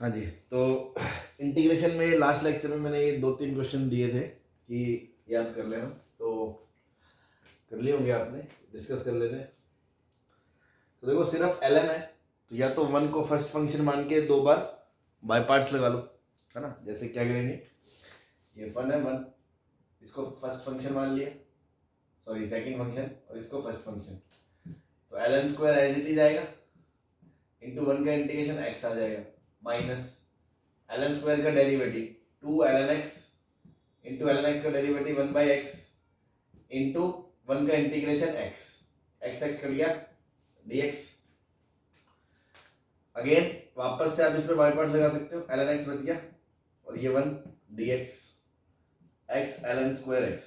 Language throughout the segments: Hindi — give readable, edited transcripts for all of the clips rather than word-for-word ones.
हाँ जी, तो इंटीग्रेशन में लास्ट लेक्चर में मैंने ये 2-3 क्वेश्चन दिए थे कि याद कर लेना, तो कर लिए होंगे आपने, डिस्कस कर लेते हैं। तो देखो सिर्फ ln है, तो या तो 1 को फर्स्ट फंक्शन मान के 2 बार बाय पार्ट्स लगा लो, है ना। जैसे क्या करेंगे, ये फन है 1, इसको फर्स्ट फंक्शन मान लिया, सॉरी सेकंड फंक्शन, और इसको फर्स्ट फंक्शन, तो ln square as it is आएगा, इंटू 1 का इंटीग्रेशन x आ जाएगा, माइनस ln स्क्वायर का derivative 2 ln x into ln x का डेरिवेटिव 1 बाई एक्स इंटू 1 का इंटीग्रेशन x, x कर लिया dx। अगेन वापस से आप इस पे बाय पार्ट्स लगा सकते हो, ln x बच गया, और ये 1 dx x ln square x,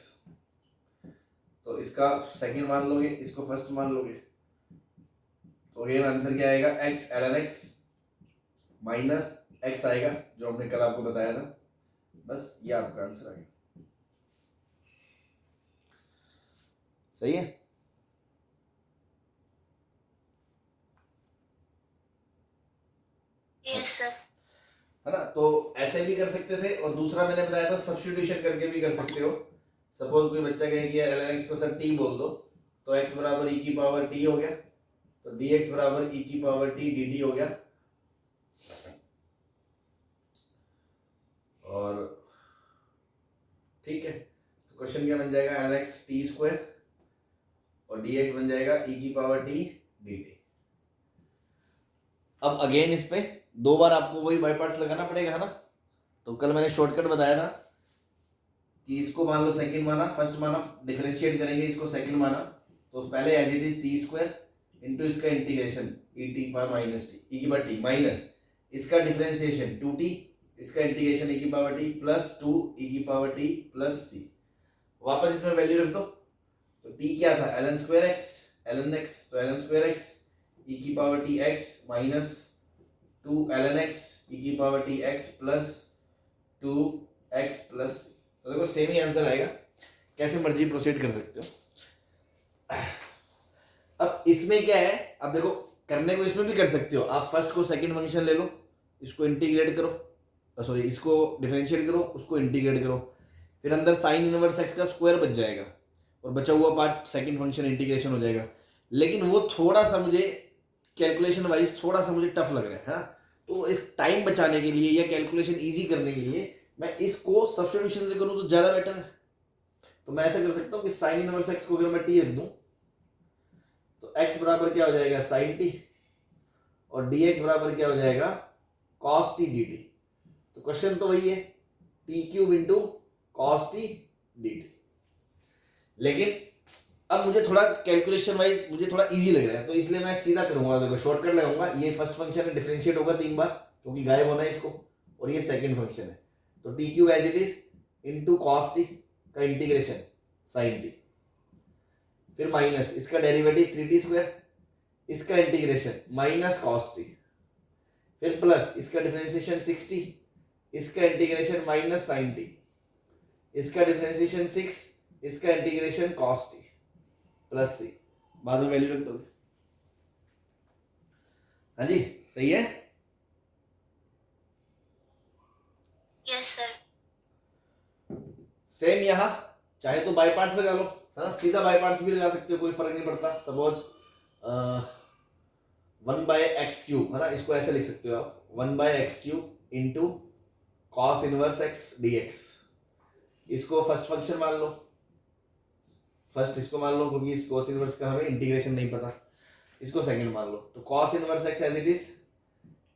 तो इसका सेकंड मान लोगे, इसको फर्स्ट मान लोगे, तो अगेन आंसर क्या आएगा, x ln x minus x आएगा जो हमने कल आपको बताया था। बस ये आपका आंसर आ गया। सही है। Yes sir. है ना, तो ऐसे भी कर सकते थे, और दूसरा मैंने बताया था सब्स्टिट्यूशन करके भी कर सकते हो। सपोज कोई बच्चा कहे कि यार ln x को सर t बोल दो, तो x बराबर e की पावर t हो गया, तो dx बराबर e की पावर t dt हो गया। और ठीक है, तो क्वेश्चन क्या बन जाएगा, ln x t स्क्वायर और dx बन जाएगा e की पावर t dt। अब अगेन इस पे 2 बार आपको वही बाय पार्ट्स लगाना पड़ेगा, है ना। तो कल मैंने शॉर्टकट बताया था कि इसको मान लो सेकंड माना, फर्स्ट माना, डिफरेंशिएट करेंगे इसको सेकंड माना, तो पहले as it is t square into इसका integration e t power minus t, e की पावर टी माइनस इसका डिफरेंशिएशन 2t, इसका इंटीग्रेशन ई की पावर टी प्लस 2 ई की पावर टी प्लस सी। वापस इसमें वैल्यू रख दो, तो t क्या था, ln square x, ln x, तो ln स्क्वायर x ई की power T x minus 2 ln x ई की power T x plus 2x plus, तो देखो सेम ही आंसर आएगा, कैसे मर्जी प्रोसीड कर सकते हो। अब इसमें क्या है, अब देखो करने को इसमें भी कर सकते हो, आप फर्स्ट को सेकंड फंक्शन ले लो, इसको इंटीग्रेट करो, सॉरी इसको डिफरेंशिएट करो, उसको इंटीग्रेट करो, फिर अंदर साइन इनवर्स एक्स का स्क्वायर बच जाएगा, और बचा हुआ पार्ट सेकंड फंक्शन इंटीग्रेशन हो जाएगा। लेकिन वो थोड़ा सा मुझे कैलकुलेशन वाइज थोड़ा सा मुझे टफ लग रहा है, हाँ? तो इस टाइम बचाने के लिए या कैलकुलेशन इजी करने के लिए मैं इसको सब्स्टिट्यूशन से करूं तो ज्यादा बेटर है। तो मैं ऐसा कर सकता हूं कि साइन इनवर्स एक्स को अगर मैं टी रख दूं, तो x बराबर क्या हो जाएगा, साइन टी, और dx बराबर क्या हो जाएगा, cos t dt। तो क्वेश्चन तो वही है, t cube into cos t dt। लेकिन अब मुझे थोड़ा कैलकुलेशन वाइज मुझे थोड़ा इजी लग रहा है, तो इसलिए मैं सीधा करूंगा, देखो शॉर्टकट लगाऊंगा, ये फर्स्ट फंक्शन है, डिफरेंशिएट होगा 3 बार क्योंकि गायब होना है इसको, और ये सेकंड फंक्शन है, तो t cube as it is into cos t का इंटीग्रेशन साइन टी, फिर माइनस इसका डेरिवेटिव 3t स्क्वायर, इसका इंटीग्रेशन माइनस कॉस टी, फिर प्लस इसका डिफरेंशिएशन 60, इसका इंटीग्रेशन माइनस साइन टी, इसका डिफरेंशिएशन 6, इसका integration cos t plus C. बाद में वैल्यू रख दोगे। हाँ जी, सही है। Yes sir. सेम यहाँ चाहे तो बाय पार्ट्स लगा लो, है ना, सीधा बाय पार्ट्स भी लगा सकते हो, कोई फर्क नहीं पड़ता। सपोज 1 बाय एक्स क्यूब, है ना, इसको ऐसे लिख सकते हो आप, 1 by x cube into cos inverse x dx. इसको फर्स्ट फंक्शन मान लो, फर्स्ट इसको मान लो क्योंकि इस कॉस इनवर्स का हमें इंटीग्रेशन नहीं पता, इसको सेकंड मान लो, तो cos inverse x as it is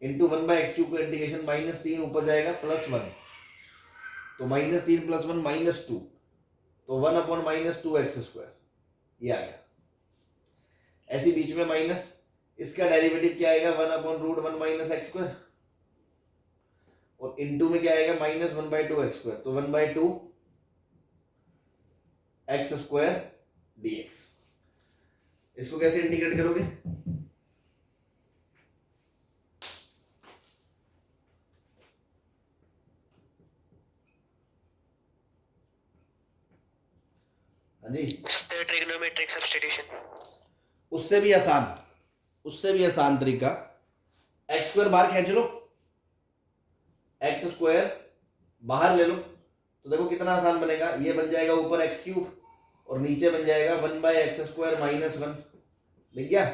into 1 by x cube का इंटीग्रेशन माइनस 3 ऊपर जाएगा प्लस 1, तो माइनस 3 प्लस 1 माइनस 2, तो 1 अपॉन माइनस 2 एक्स स्क्वायर, ये आ गया। ऐसी बीच में माइनस, इसका डेरिवेटिव क्या आएगा, 1 upon root 1 minus x square, और इनटू में क्या आएगा, माइनस 1 बाय 2 एक्स स्क्वायर, तो 1 बाय 2 एक्स स्क्वायर डीएक्स। इसको कैसे इंटीग्रेट करोगे, हाँ जी, ट्रिग्नोमेट्रिक सब्स्टिट्यूशन। उससे भी आसान तरीका, एक्स स्क्वायर बाहर खींच लो, एक्स स्क्वायर बाहर ले लो तो देखो कितना आसान बनेगा, ये बन जाएगा ऊपर एक्स क्यूब और नीचे बन जाएगा 1/x² माइनस 1। दिख गया?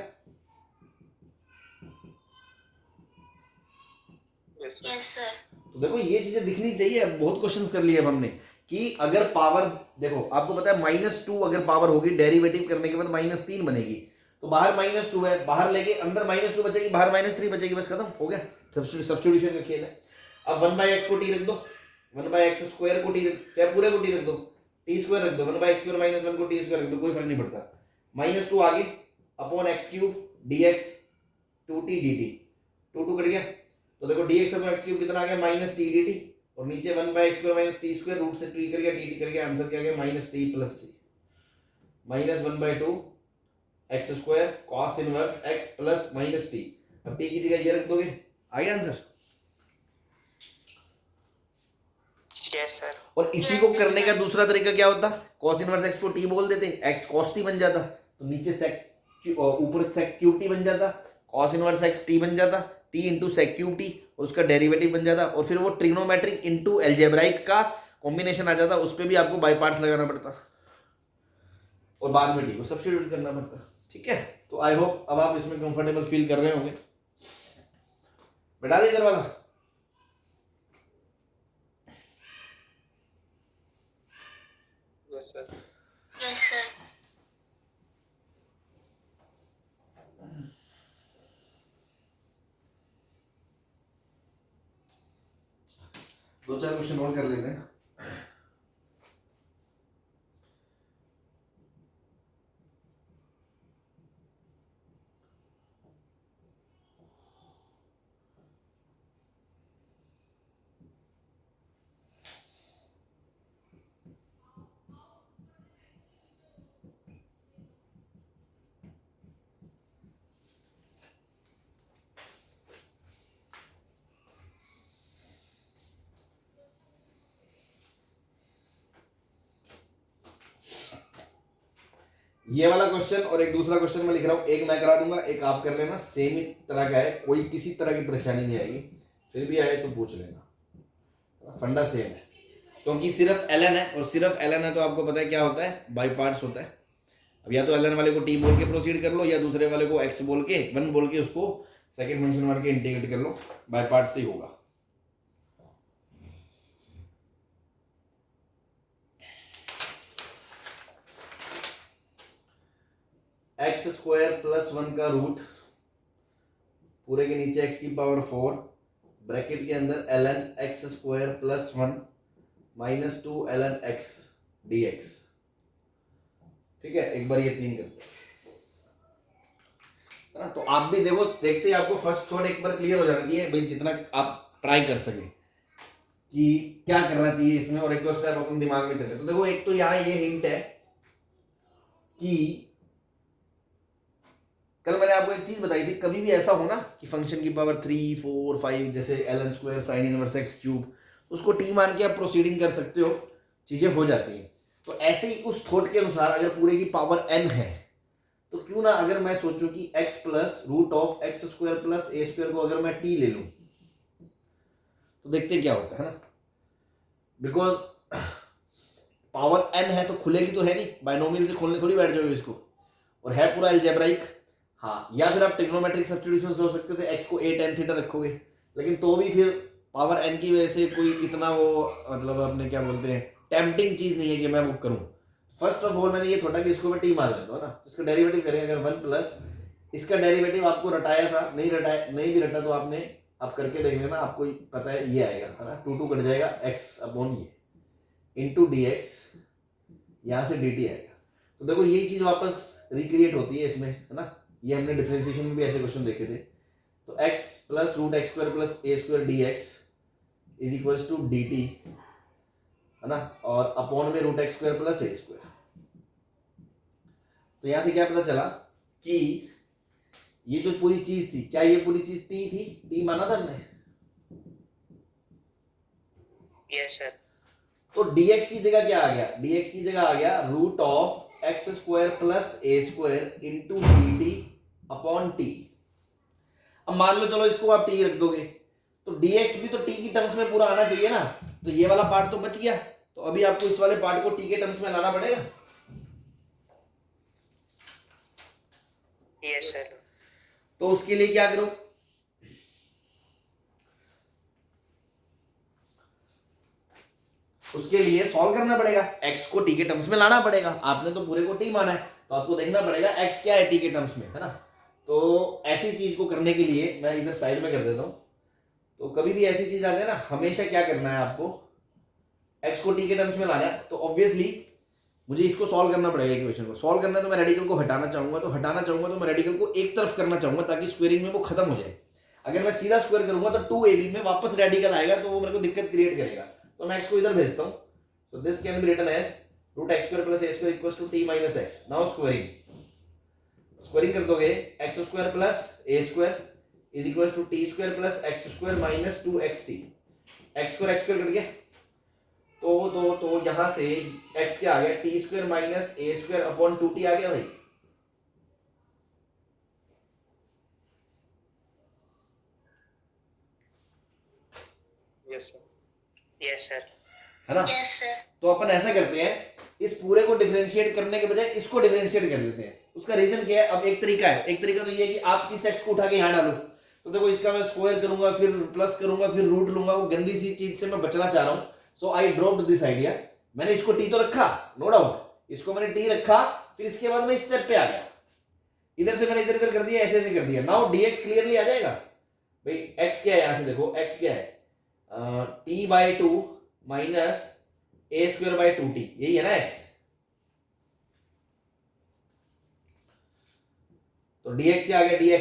Yes sir. तो देखो ये चीजें दिखनी चाहिए। बहुत क्वेश्चंस कर लिए अब हमने कि अगर पावर, देखो आपको पता है -2 अगर पावर होगी डेरिवेटिव करने के बाद -3 बनेगी, तो बाहर -2 है, बाहर लेके अंदर -2 बचेगी, बाहर -3 बचेगी, बस खत्म हो गया। सब्स्टिट्यूशन का खेल है। अब 1/x को t रख दो, 1/x² को t, चाहे पूरे को t रख दो, t² रख दो, 1/x² माइनस 1 को t² रख दो, कोई फर्क नहीं पड़ता। -2 आगे upon x³ dx 2t dt, 2 cut गया, तो देखो dx अपॉन x³ कितना आ गया -t dt, और नीचे 1/x² माइनस t² रूट से t कर गया, dt कर गया, आंसर क्या आ गया -t plus c, -1/2 x² cos inverse x plus -t। अब t की जगह ये रख दोगे, आ गया आंसर। Yes sir. और इसी को करने का दूसरा तरीका क्या होता, cos इनवर्स x को t बोल देते, x cos t बन जाता, तो नीचे sec ऊपर sec क्यूब t बन जाता, cos इनवर्स x t बन जाता, t into sec cube t, और उसका डेरिवेटिव बन जाता, और फिर वो ट्रिग्नोमेट्रिक इंटू एल्जेब्राइक का कॉम्बिनेशन आ जाता, उस पर भी आपको बाई पार्ट्स लगाना पड़ता और बाद में t को सब्स्टिट्यूट करना पड़ता। ठीक है, तो आई होप अब आप इसमें कंफर्टेबल फील कर रहे होंगे। बैठा दे इधर वाला। Yes sir. Yes sir. दो चार क्वेश्चन और कर लेते हैं। ये वाला क्वेश्चन और एक दूसरा क्वेश्चन मैं लिख रहा हूं, एक मैं करा दूंगा, एक आप कर लेना, सेम ही तरह का है, कोई किसी तरह की परेशानी नहीं आएगी, फिर भी आए तो पूछ लेना, फंडा सेम है, क्योंकि सिर्फ ln है, और सिर्फ ln है तो आपको पता है क्या होता है, बाई पार्ट्स होता है। अब या तो ln वाले को t बोल के प्रोसीड कर लो, या दूसरे वाले को x बोल के 1 बोल के उसको सेकंड फंक्शन मान के इंटीग्रेट कर लो, बाई पार्ट्स से ही होगा। x² प्लस 1 का रूट पूरे के नीचे x की पावर 4 ब्रैकेट के अंदर ln x² plus 1 minus 2 ln x dx। ठीक है, एक बार ये 3 करते हैं ना, तो आप भी देखो, देखते ही आपको फर्स्ट थॉट एक बार क्लियर हो जाना चाहिए भाई, जितना आप ट्राई कर सके कि क्या करना चाहिए इसमें, और एक दो स्टेप अपने दिमाग में चले। तो देखो, एक तो यहाँ ये हिंट है कि कल मैंने आपको एक चीज बताई थी, कभी भी ऐसा हो ना कि फंक्शन की पावर 3, 4, 5 जैसे ln² sin inverse x cube, उसको t मान के आप प्रोसीडिंग कर सकते हो, चीजें हो जाती हैं। तो ऐसे ही उस थॉट के अनुसार अगर पूरे की पावर n है, तो क्यों ना अगर मैं सोचूं कि x plus root of x² plus a² को अगर मैं t ले लूं, तो देखते क्या होता है ना, बिकॉज पावर n है तो खुलेगी तो है नहीं, बाइनोमियल से खोलने थोड़ी बैठ जाओगे इसको, और है पूरा अलजेब्राइक। हाँ, या फिर आप ट्रिग्नोमेट्रिक सब्स्टिट्यूशन हो सकते थे, x को a tan थीटा रखोगे, लेकिन तो भी फिर पावर n की वजह से कोई इतना वो मतलब अपने क्या बोलते हैं टेम्पटिंग चीज नहीं है कि मैं वो करूं। फर्स्ट ऑफ ऑल मैंने ये थोड़ा कि इसको मैं t मान लेता हूं ना, इसका डेरिवेटिव करेंगे अगर 1 प्लस इसका डेरिवेटिव आपको रटाया था, नहीं रटाया, नहीं भी रटा तो आपने आप करके देख लेना, आपको पता है ये आएगा, है ना, 2 कट जाएगा, x अपॉन ये इंटू dx, यहां से dt आएगा। तो देखो यही चीज वापस रिक्रिएट होती है इसमें, है ना, ये हमने डिफरेंशिएशन में भी ऐसे क्वेश्चन देखे थे। तो x plus root x² plus a² dx is equals to dt, है ना, और अपॉन में रूट x² प्लस a²। तो यहां से क्या पता चला कि ये जो पूरी चीज थी, क्या ये पूरी चीज t थी, t माना था हमने? Yes sir. तो dx की जगह क्या आ गया, dx की जगह आ गया root of x² plus a² into dt upon t। अब मान लो चलो इसको आप t रख दोगे, तो dx भी तो t की टर्म्स में पूरा आना चाहिए ना, तो ये वाला पार्ट तो बच गया, तो अभी आपको इस वाले पार्ट को t के टर्म्स में लाना पड़ेगा। Yes sir. तो उसके लिए क्या करो, उसके लिए सॉल्व करना पड़ेगा, x को t के टर्म्स में लाना पड़ेगा। आपने तो पूरे को t माना है, तो आपको देखना पड़ेगा x क्या है t के टर्म्स में, है ना। तो ऐसी चीज को करने के लिए मैं इधर साइड में कर देता हूं। तो कभी भी ऐसी चीज आती है ना, हमेशा क्या करना है आपको, x को t के टर्म्स में लाना है। तो ऑब्वियसली मुझे इसको सॉल्व करना पड़ेगा, इक्वेशन को सॉल्व करना है, तो मैं रेडिकल को हटाना चाहूंगा, तो मैं रेडिकल को एक तरफ करना चाहूंगा ताकि स्क्वायरिंग में वो खत्म हो जाए। अगर मैं सीधा स्क्वायर करूंगा तो 2ab में वापस रेडिकल आएगा, तो वो मेरे को दिक्कत क्रिएट करेगा। तो मैं x को इधर भेजता हूं। So this can be written as √x² + a² = t - x। Now squaring कर दोगे, x² + a² = t² + x² - 2xt। x² cut गया, तो यहां से x क्या आ गया, t² - a² / 2t आ गया भाई। Yes sir. Yes sir. है ना। Yes sir. तो अपन ऐसा करते हैं, इस पूरे को डिफरेंशिएट करने के बजाय इसको डिफरेंशिएट कर लेते हैं। उसका रीजन क्या है, अब एक तरीका तो ये है कि आप इस x को उठा के यहां डालो। तो देखो इसका मैं स्क्वायर करूंगा, फिर प्लस करूंगा, फिर रूट लूंगा, वो गंदी सी चीज से मैं बचना चाह रहा हूं। सो आई ड्रॉप्ड दिस आइडिया। मैंने इसको t तो रखा, नो डाउट, इसको मैंने t रखा, फिर इसके बाद मैं इस स्टेप पे आ गया, इधर से मैंने इधर इधर कर दिया, ऐसे ऐसे कर दिया। नाउ dx क्लियरली आ जाएगा भाई। x क्या है, यहां से देखो x क्या है, t/2 माइनस a² / 2t, यही है ना x। तो dx क्या आ गया,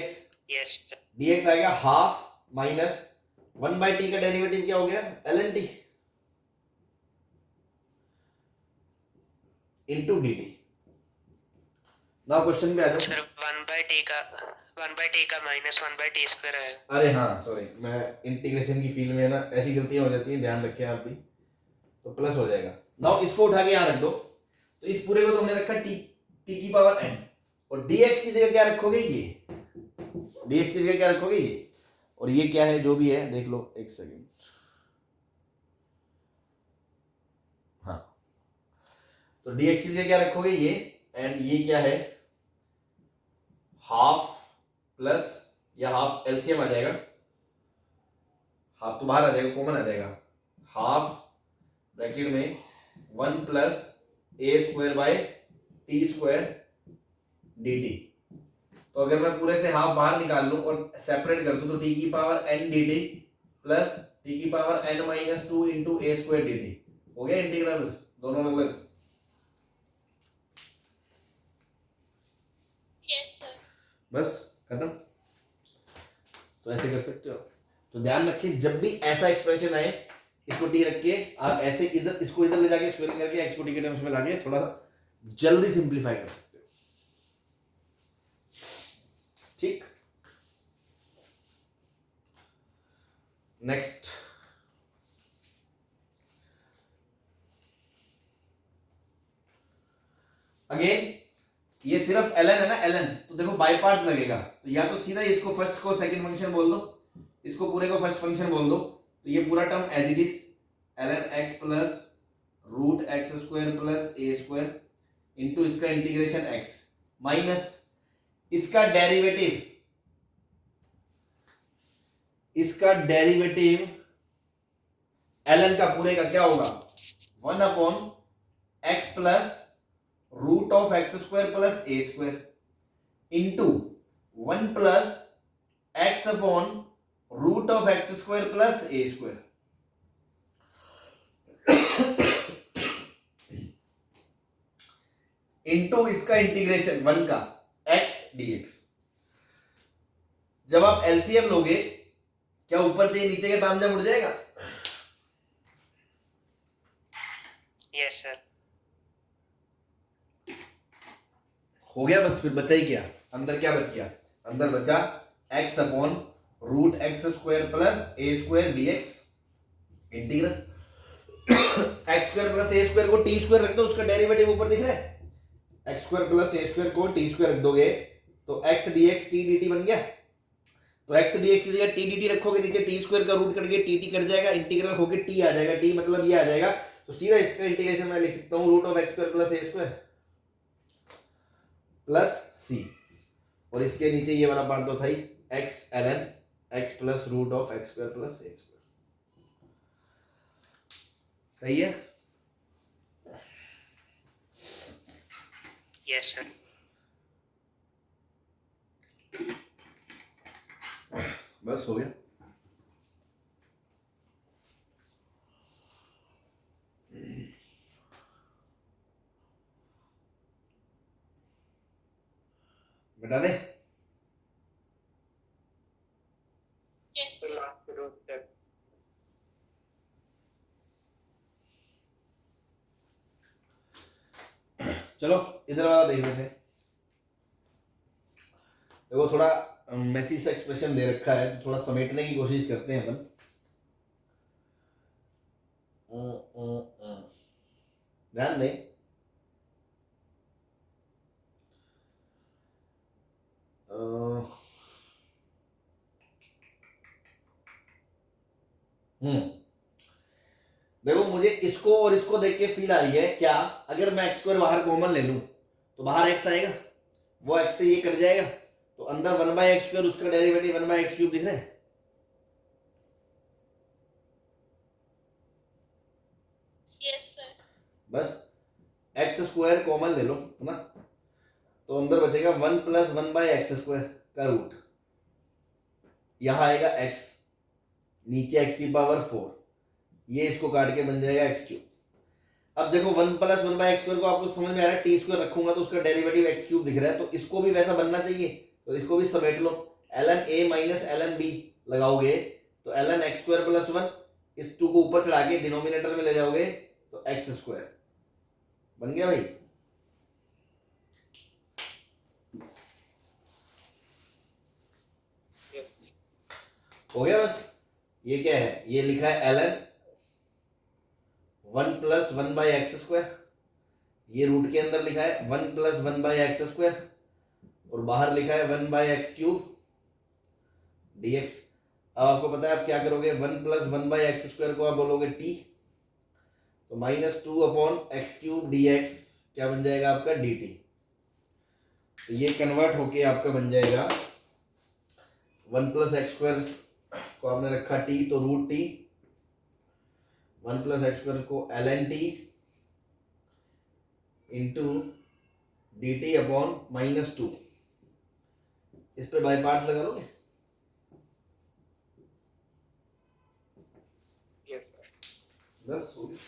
यस सर। dx आ गया हाफ माइनस 1/t का डेरिवेटिव क्या हो गया, ln t into dt। Now question पे आ जाओ। सर 1/t का -1/t² है। अरे हाँ सॉरी, मैं इंटीग्रेशन की फील्ड में ना ऐसी गलतियां हो जाती हैं, ध्यान रखें आप भी। तो प्लस हो जाएगा। नाउ इसको उठा के यहां रख दो, तो इस पूरे को तो हमने रखा t की पावर n, और dx की जगह क्या रखोगे, ये dx की जगह क्या रखोगे, ये, और ये क्या है जो भी है देख लो, एक सेकेंड। हाँ, तो dx की जगह क्या रखोगे, ये, एंड ये क्या है, हाफ प्लस, या हाफ एलसीएम आ जाएगा, हाफ तो बाहर आ जाएगा, कॉमन आ जाएगा, हाफ ब्रैकेट में 1 + a² / t² dt। तो अगर मैं पूरे से हाफ बाहर निकाल लूं और सेपरेट कर दूं, तो t की power n dt plus t की पावर n - 2 × a² dt हो गया इंटीग्रल, दोनों अलग अलग। Yes sir. बस खत्म। तो ऐसे कर सकते हो। तो ध्यान रखिए, जब भी ऐसा एक्सप्रेशन आए, इसको t रख के आप ऐसे इधर, इसको इधर ले जाके स्क्वायरिंग करके x को t के टर्म्स में लाके थोड़ा जल्दी सिंपलीफाई कर सकते हो। ठीक, नेक्स्ट। अगेन ये सिर्फ ln है ना, ln, तो देखो बाय पार्ट्स लगेगा, तो या तो सीधा इसको फर्स्ट को सेकंड फंक्शन बोल दो, इसको पूरे को फर्स्ट फंक्शन बोल दो, तो ये पूरा term as it is ln x plus √x² + a² into इसका इंटीग्रेशन x माइनस इसका डेरिवेटिव ln का पूरे का क्या होगा, 1/x plus √x² + a² into 1 + x/√x² + a²। Into इसका इंटीग्रेशन 1 का x dx। जब आप एलसीएम लोगे, क्या ऊपर से नीचे का तामझाम उड़ जाएगा? Yes sir. हो गया, बस फिर बचा ही क्या, अंदर क्या बच गया, अंदर बचा x/√x² + a² dx integral. x² + a² को t² रख दो, उसका डेरिवेटिव ऊपर दिख रहा है, x² + a² को t² रख दोगे तो x dx t dt बन गया। तो x dx की जगह टी डी टी रखोगे, नीचे टी स्क्वायर का रूट कट के टी टी कट जाएगा, इंटीग्रल होके टी आ जाएगा, टी मतलब ये आ जाएगा, तो सीधा इसका इंटीग्रेशन मैं लिख सकता हूँ root of x square plus a square plus c, और इसके नीचे ये वाला पार्ट तो था ही x ln x plus root of x square plus a square. सही है? Yes sir. बस हो गया। बता दे। Yes sir. Last root sir. चलो इधर वाला देख लेते हैं। देखो थोड़ा मैसी सा एक्सप्रेशन दे रखा है, तो थोड़ा समेटने की कोशिश करते हैं अपन। ध्यान दें, देखो मुझे इसको और इसको देख के फील आ रही है क्या, अगर मैं एक्स स्क्वायर बाहर कॉमन ले लूं तो बाहर एक्स आएगा, वो एक्स से ये कट जाएगा, तो अंदर 1/x स्क्वायर उसका डेरिवेटिव 1/x क्यूब दिख रहा है। Yes sir. बस एक्स स्क्वायर कॉमन ले लो है ना, तो अंदर बचेगा 1 प्लस 1/x स्क्वायर का रूट, यहां आएगा x, नीचे x की पावर 4, ये इसको काट के बन जाएगा x क्यूब। अब देखो 1 प्लस 1/x स्क्वायर को आपको समझ में आ रहा है, टी स्क्वायर रखूंगा तो उसका डेरिवेटिव x क्यूब दिख रहा है, तो इसको भी वैसा बनना चाहिए, तो इसको भी समेट लो, ln a minus ln b लगाओगे तो ln x स्क्वायर प्लस 1, इस 2 को ऊपर चढ़ा के डिनोमिनेटर में ले जाओगे तो x स्क्वायर बन गया भाई। हो गया बस। ये क्या है, ये लिखा है ln 1 प्लस 1/x स्क्वायर, ये रूट के अंदर लिखा है 1 प्लस 1/x स्क्वायर, और बाहर लिखा है 1/x क्यूब dx। अब आपको पता है आप क्या करोगे, 1 प्लस 1/x स्क्वायर को आप बोलोगे t, तो -2/x³ dx क्या बन जाएगा आपका dt, तो ये कन्वर्ट होके आपका बन जाएगा 1 प्लस एक्स स्क्वायर को आपने रखा t, तो root t, 1 plus x square को ln t into dt upon -2, इस पे बाय पार्ट्स लगा लोगे। Yes sir. बस हो गया।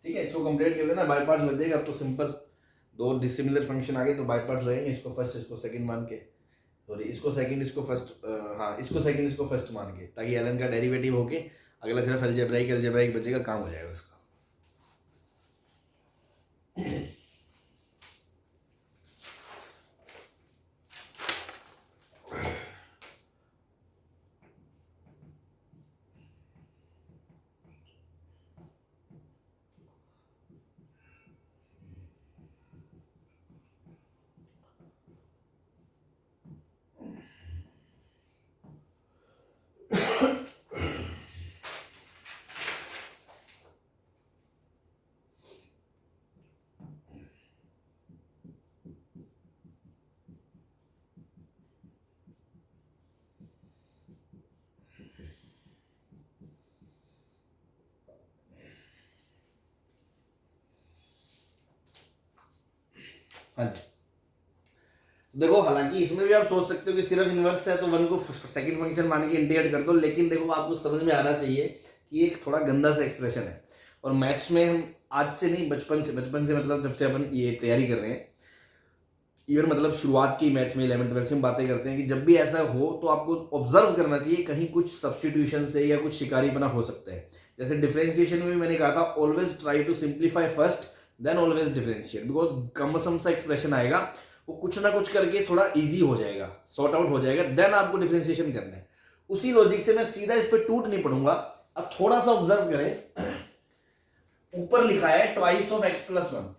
ठीक है, इसको कंप्लीट कर लेना, बाय पार्ट्स लग जाएगा। अब तो सिंपल दो डिसिमिलर फंक्शन आ गए तो बाय पार्ट्स रहेंगे, इसको फर्स्ट इसको सेकंड मान के, सॉरी इसको सेकंड इसको फर्स्ट, हाँ इसको सेकंड इसको फर्स्ट मान के, ताकि ln का डेरिवेटिव होके अगला सिर्फ अलजेब्राइक बचेगा, काम हो जाएगा उसका। हाँ जी, देखो हालांकि इसमें भी आप सोच सकते हो कि सिर्फ इनवर्स है तो 1 को सेकंड फंक्शन मान के इंटीग्रेट कर दो, लेकिन देखो आपको समझ में आना चाहिए कि एक थोड़ा गंदा सा एक्सप्रेशन है, और मैथ्स में हम आज से नहीं बचपन से मतलब जब से अपन ये तैयारी कर रहे हैं, इवन मतलब शुरुआत की मैथ्स में 11th 12th से हम बातें करते हैं कि जब भी ऐसा हो तो आपको ऑब्जर्व करना चाहिए कहीं कुछ सब्स्टिट्यूशन से या कुछ शिकारीपना हो सकता है। जैसे डिफरेंशिएशन में भी मैंने कहा था, always try to simplify first then always differentiate, because कम सम सा एक्सप्रेशन आएगा, वो कुछ ना कुछ करके थोड़ा इजी हो जाएगा, सॉर्ट आउट हो जाएगा, देन आपको डिफरेंशिएशन करना है। उसी लॉजिक से मैं सीधा इस पर टूट नहीं पड़ूंगा अब थोड़ा सा ऑब्जर्व करें, ऊपर लिखा है twice of x plus one,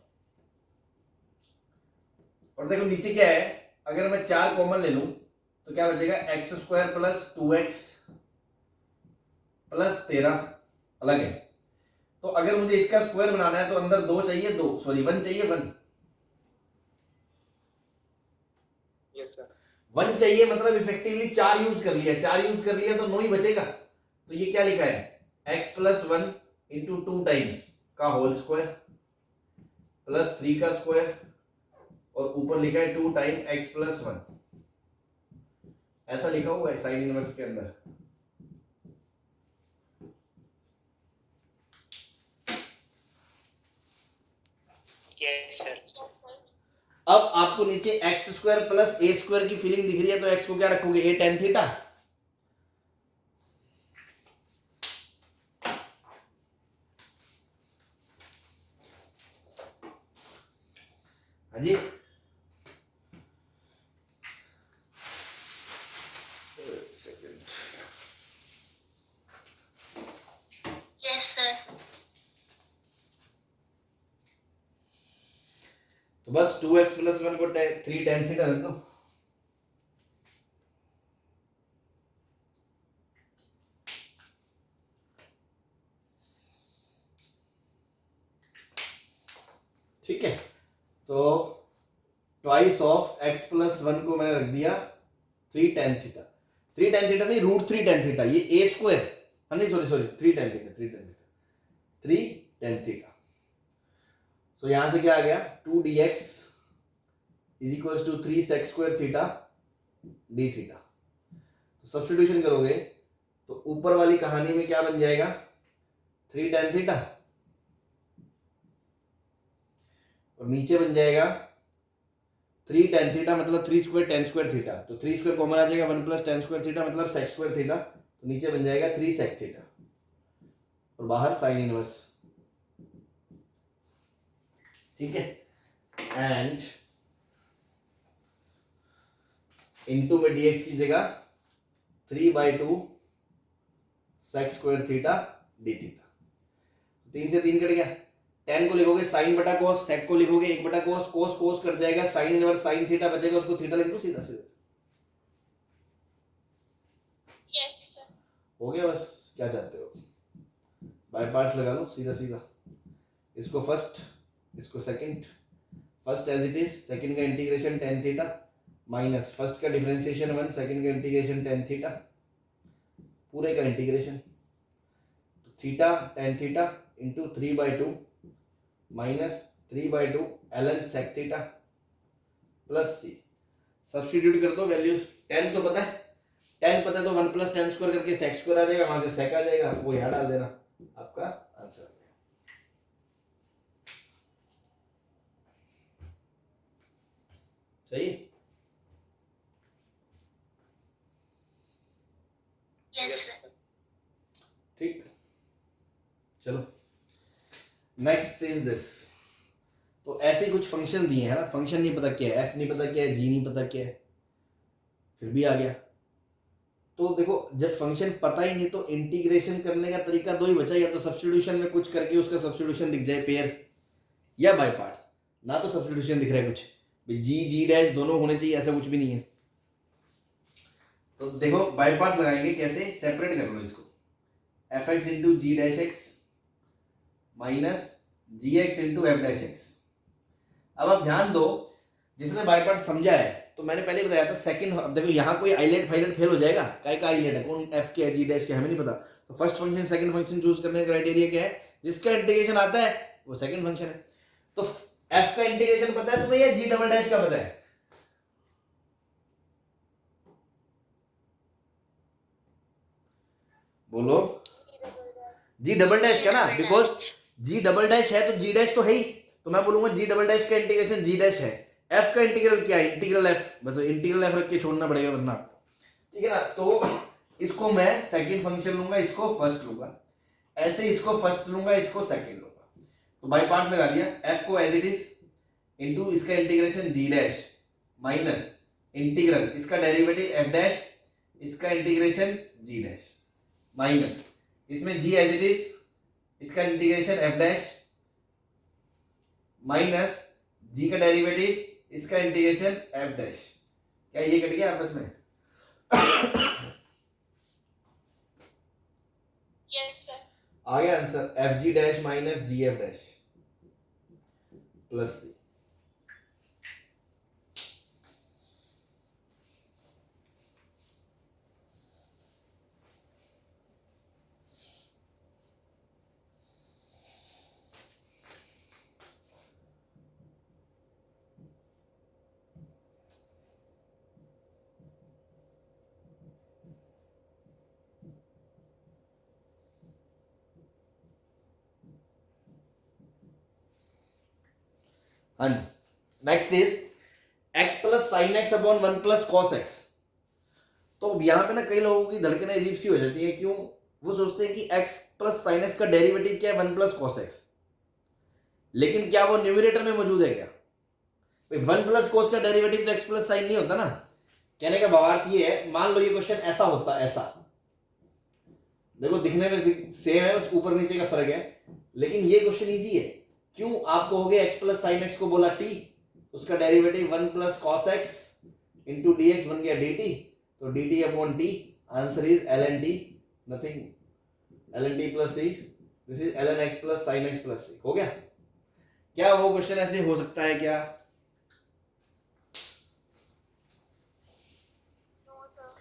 और देखो नीचे क्या है, अगर मैं 4 कॉमन ले लूं तो क्या बचेगा, x square plus 2x plus 13 अलग है। तो अगर मुझे इसका स्क्वायर बनाना है तो अंदर 2 चाहिए, 1 चाहिए, 1 यस सर। 1 चाहिए, मतलब इफेक्टिवली 4 यूज कर लिया, 4 यूज कर लिया तो 9 ही बचेगा। तो ये क्या लिखा है, x प्लस 1 इंटू 2 टाइम्स का होल स्क्वायर प्लस 3 का स्क्वायर, और ऊपर लिखा है 2 टाइम x प्लस 1, ऐसा लिखा हुआ है साइन इनवर्स के अंदर। Yes sir. अब आपको नीचे x square plus a square की फीलिंग दिख रही है, तो एक्स को क्या रखोगे, ए टेन थीटा। हाँ जी, यस सर। तो बस 2x प्लस 1 को 3 टेन थीटा रख दो। ठीक है, तो ट्वाइस ऑफ x प्लस 1 को मैंने रख दिया 3 टेन थीटा। 3 टेन थीटा नहीं, रूट 3 टेन थीटा, ये ए स्क्वायर, हाँ नहीं sorry 3 tan theta, 3 tan theta. So यहां से क्या आ गया, 2 dx is equal to 3 sec square theta d theta. तो सब्स्टिट्यूशन करोगे तो ऊपर वाली कहानी में क्या बन जाएगा, 3 टेन थीटा, और नीचे बन जाएगा 3 टेन थीटा, मतलब 3 स्क्वायर टेन स्क्वायर थीटा। तो 3 स्क्वायर कॉमन आ जाएगा, 1 प्लस टेन स्क्वायर थीटा मतलब sec स्क्वायर थीटा, तो नीचे बन जाएगा 3 sec थीटा, और बाहर साइन इनवर्स। ठीक है, एंड इनटू में dx की जगह 3/2 sec square theta d theta. 3 से 3 कट गया, tan को लिखोगे साइन बटा कोस, sec को लिखोगे 1 बटा कोस, कोस कोस कट जाएगा, साइन इनवर्स साइन थीटा बचेगा, उसको थीटा लिख दो सीधा सीधा। Yes sir. हो गया, बस क्या चाहते हो, बाय पार्ट्स लगा लो सीधा सीधा। इसको फर्स्ट, इसको second, first as it is, second का integration tan theta minus first का डिफरेंशिएशन 1, सेकंड का इंटीग्रेशन tan थीटा, पूरे का इंटीग्रेशन, तो theta tan theta into 3/2 minus 3/2 ln sec theta plus c। Substitute कर दो वैल्यूज, tan तो पता है, tan पता है तो 1 प्लस टेन स्क्वायर करके sec स्क्वायर आ जाएगा, वहां से sec आ जाएगा, वो यहाँ डाल देना, आपका आंसर। सही है, यस सर। ठीक, चलो नेक्स्ट इज दिस। तो ऐसे कुछ फंक्शन दिए हैं ना, फंक्शन नहीं पता क्या है, f नहीं पता क्या है, g नहीं पता क्या है, फिर भी आ गया। तो देखो जब फंक्शन पता ही नहीं तो इंटीग्रेशन करने का तरीका दो ही बचा, या तो सब्स्टिट्यूशन में कुछ करके उसका सब्स्टिट्यूशन दिख जाए पेयर, या बाय पार्ट्स। ना तो सब्स्टिट्यूशन दिख रहा है कुछ, जी डैश दोनों होने चाहिए, ऐसा कुछ भी नहीं है। तो देखो बाय पार्ट्स लगाएंगे कैसे, सेपरेट कर लो इसको, f x into g dash x minus g x into f dash x. अब आप ध्यान दो, जिसने बाय पार्ट समझा है, तो मैंने पहले बताया था सेकंड, अब देखो यहाँ कोई आइलेट फाइलेट फेल हो जाएगा, काय का आइलेट है, कौन एफ के है जी डैश के हमें नहीं पता। तो first function second function choose करने का क्राइटेरिया क्या है, जिसका इंटीग्रेशन आता है वो सेकंड फंक्शन है। तो एफ का इंटीग्रेशन पता है तुम्हें, या जी डबल डैश का पता है, बोलो, जी डबल डैश का ना, बिकॉज जी डबल डैश है तो जी डैश तो है ही, तो मैं बोलूंगा जी डबल डैश का इंटीग्रेशन जी डैश है। एफ का इंटीग्रल क्या है, इंटीग्रल एफ, मतलब इंटीग्रल एफ रख के छोड़ना पड़ेगा वरना, ठीक है ना। तो इसको मैं सेकंड फंक्शन लूंगा, इसको फर्स्ट लूंगा, ऐसे इसको फर्स्ट लूंगा, इसको सेकंड लूंगा। तो बाय पार्ट्स लगा दिया, एफ को एज इट इज इंटू इसका इंटीग्रेशन जी डैश माइनस इंटीग्रल इसका डेरिवेटिव एफ डैश, इसका इंटीग्रेशन जी डैश माइनस इसमें g एज इट इज, इसका integration f dash minus g का डेरिवेटिव, इसका इंटीग्रेशन f डैश। क्या ये कट गया आपस में? Yes sir. आ गया answer, f g dash minus g f dash plus c. हाँ जी, next is x plus sine x upon 1 plus cos x. तो यहाँ पे ना कई लोगों की धड़कनें अजीब सी हो जाती है, क्यों? वो सोचते हैं कि x प्लस साइन एक्स का डेरिवेटिव क्या है? 1 प्लस कॉस एक्स। लेकिन क्या वो न्यूमरेटर में मौजूद है क्या? 1 प्लस कॉस का डेरिवेटिव तो x प्लस साइन नहीं होता ना। कहने का भावार्थ ये है, मान लो ये क्वेश्चन ऐसा होता, ऐसा देखो दिखने में सेम है, बस ऊपर नीचे का फर्क है, लेकिन ये क्वेश्चन इजी है। क्यों? आपको हो गया x प्लस साइन एक्स को बोला t, उसका derivative 1 plus cos x into D x बन गया dt, तो dt upon t, answer is ln t, nothing ln t plus c, this is ln x plus sine x plus c। हो गया? क्या वो क्वेश्चन ऐसे हो सकता है क्या? No sir.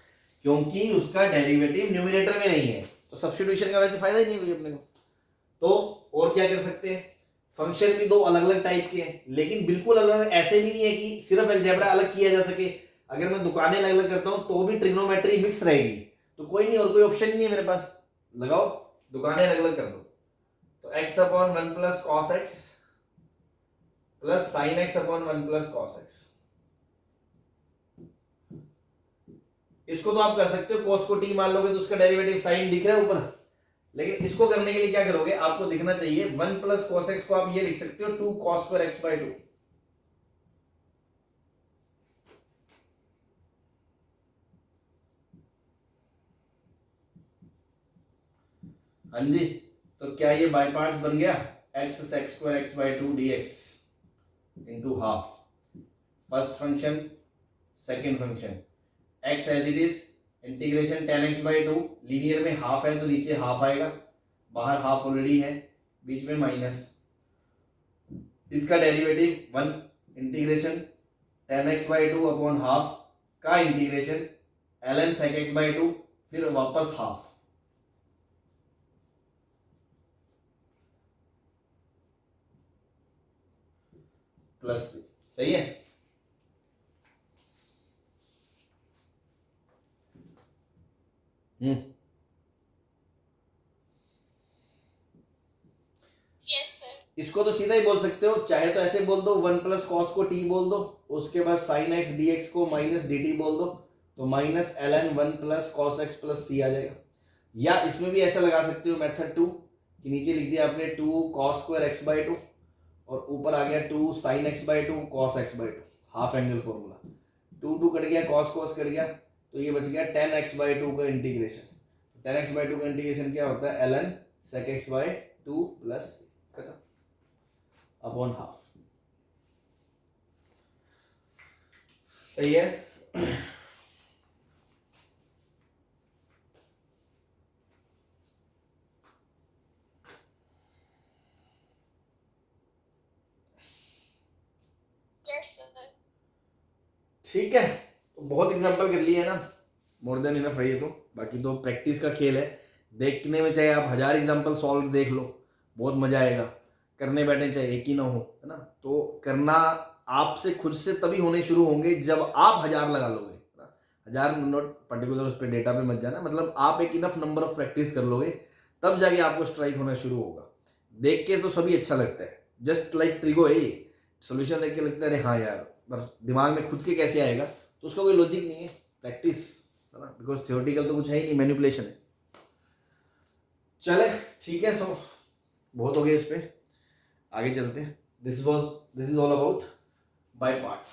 क्योंकि उसका डेरिवेटिव न्यूमरेटर में नहीं है, तो सब्स्टिट्यूशन का वैसे फायदा ही नहीं हुई अपने को। तो और क्या कर सकते हैं? फंक्शन भी दो अलग अलग टाइप के हैं, लेकिन बिल्कुल अलग ऐसे भी नहीं है कि सिर्फ अलजेब्रा अलग किया जा सके। अगर मैं दुकानें अलग अलग करता हूं तो भी ट्रिग्नोमेट्री मिक्स रहेगी, तो कोई नहीं, और कोई ऑप्शन नहीं है मेरे पास, लगाओ दुकानें अलग अलग कर दो। तो x upon 1 plus cos x plus sine x upon 1 plus cos x. इसको तो आप कर सकते हो, cos को t मान लोगे तो उसका डेरिवेटिव साइन दिख रहा है ऊपर, लेकिन इसको करने के लिए क्या करोगे? आपको दिखना चाहिए 1 प्लस कॉस एक्स को आप ये लिख सकते हो 2 cos स्क्वायर x बाय 2। हाँ जी, तो क्या ये बाय पार्ट्स बन गया? x sec square x by 2 dx into half, first function second function, x as it is, integration tan x by 2, linear में हाफ है तो नीचे हाफ आएगा, बाहर हाफ ऑलरेडी है, बीच में माइनस, इसका derivative 1, integration tan x by 2 upon half का integration ln sec x by 2, फिर वापस हाफ, प्लस सी। सही है? Yes sir. इसको तो सीधा ही बोल सकते हो, चाहे तो ऐसे बोल दो 1 प्लस कॉस को t बोल दो, उसके बाद साइन एक्स dx को माइनस dt बोल दो, तो minus ln 1 plus cos x plus c आ जाएगा। या इसमें भी ऐसा लगा सकते हो मेथड 2 कि नीचे लिख दिया आपने 2 cos स्क्वायर x बाय 2 और ऊपर आ गया 2 sin x by 2 cos x by 2, half angle formula, 2 2 cut गया, cos cos कट गया, तो ये बच गया tan x बाय 2 का इंटीग्रेशन। tan x बाय 2 का इंटीग्रेशन क्या होता है? ln sec x by 2 plus खत्म अपॉन हाफ। सही है? Yes sir. ठीक है, तो बहुत एग्जांपल कर लिए है ना, मोर देन इनफ है ये तो। बाकी तो प्रैक्टिस का खेल है, देखने में चाहे आप 1000 एग्जांपल सॉल्व देख लो, बहुत मजा आएगा। करने बैठे चाहे एक ही ना हो, है ना, तो करना आपसे खुद से तभी होने शुरू होंगे जब आप 1000 लगा लोगे। 1000 नॉट पर्टिकुलर उस पर डेटा पे मत जाना, मतलब आप एक इनफ नंबर ऑफ प्रैक्टिस कर लोगे, तब जाके आपको स्ट्राइक होना शुरू होगा। देख के तो सभी अच्छा लगता है, जस्ट लाइक ट्रिगो है, सोल्यूशन देख के लगता है अरे हाँ यार, पर दिमाग में खुद के कैसे आएगा, तो उसका कोई लॉजिक नहीं है। प्रैक्टिस है ना, बिकॉज थियोरेटिकल तो कुछ है ही नहीं, मैनिपुलेशन है। चले ठीक है, सो बहुत हो गया इस पे, आगे चलते हैं। This is all about by parts.